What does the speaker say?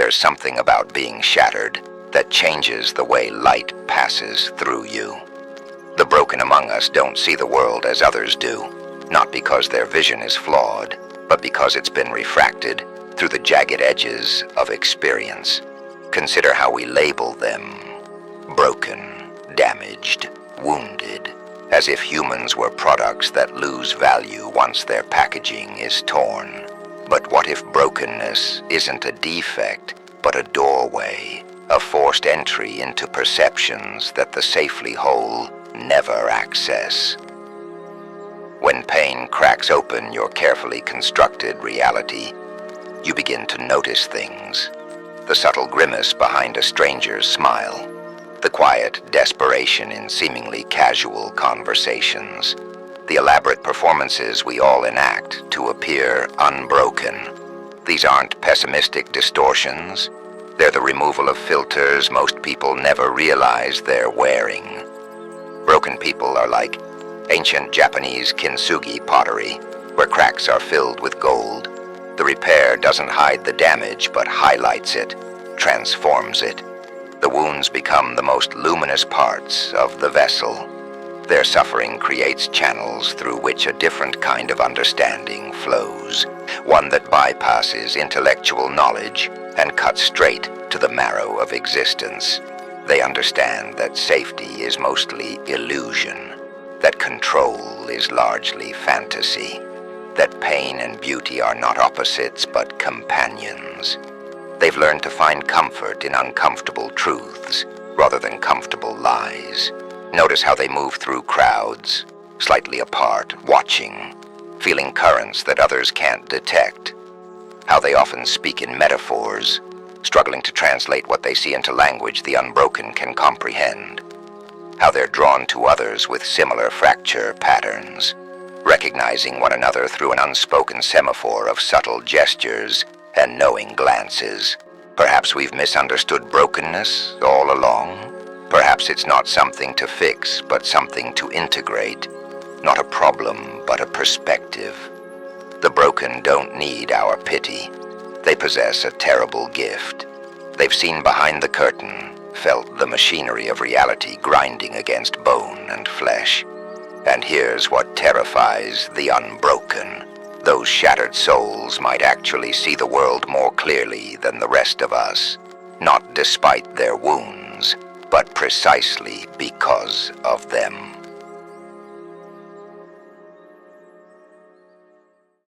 There's something about being shattered that changes the way light passes through you. The broken among us don't see the world as others do, not because their vision is flawed, but because it's been refracted through the jagged edges of experience. Consider how we label them: broken, damaged, wounded, as if humans were products that lose value once their packaging is torn. But what if brokenness isn't a defect, but a doorway, a forced entry into perceptions that the safely whole never access? When pain cracks open your carefully constructed reality, you begin to notice things. The subtle grimace behind a stranger's smile, the quiet desperation in seemingly casual conversations, the elaborate performances we all enact to appear unbroken. These aren't pessimistic distortions. They're the removal of filters most people never realize they're wearing. Broken people are like ancient Japanese kintsugi pottery, where cracks are filled with gold. The repair doesn't hide the damage, but highlights it, transforms it. The wounds become the most luminous parts of the vessel. Their suffering creates channels through which a different kind of understanding flows, one that bypasses intellectual knowledge and cuts straight to the marrow of existence. They understand that safety is mostly illusion, that control is largely fantasy, that pain and beauty are not opposites but companions. They've learned to find comfort in uncomfortable truths rather than comfortable lies. Notice how they move through crowds, slightly apart, watching, feeling currents that others can't detect. How they often speak in metaphors, struggling to translate what they see into language the unbroken can comprehend. How they're drawn to others with similar fracture patterns, recognizing one another through an unspoken semaphore of subtle gestures and knowing glances. Perhaps we've misunderstood brokenness all along. Perhaps it's not something to fix, but something to integrate. Not a problem, but a perspective. The broken don't need our pity. They possess a terrible gift. They've seen behind the curtain, felt the machinery of reality grinding against bone and flesh. And here's what terrifies the unbroken. Those shattered souls might actually see the world more clearly than the rest of us, not despite their wounds, but precisely because of them.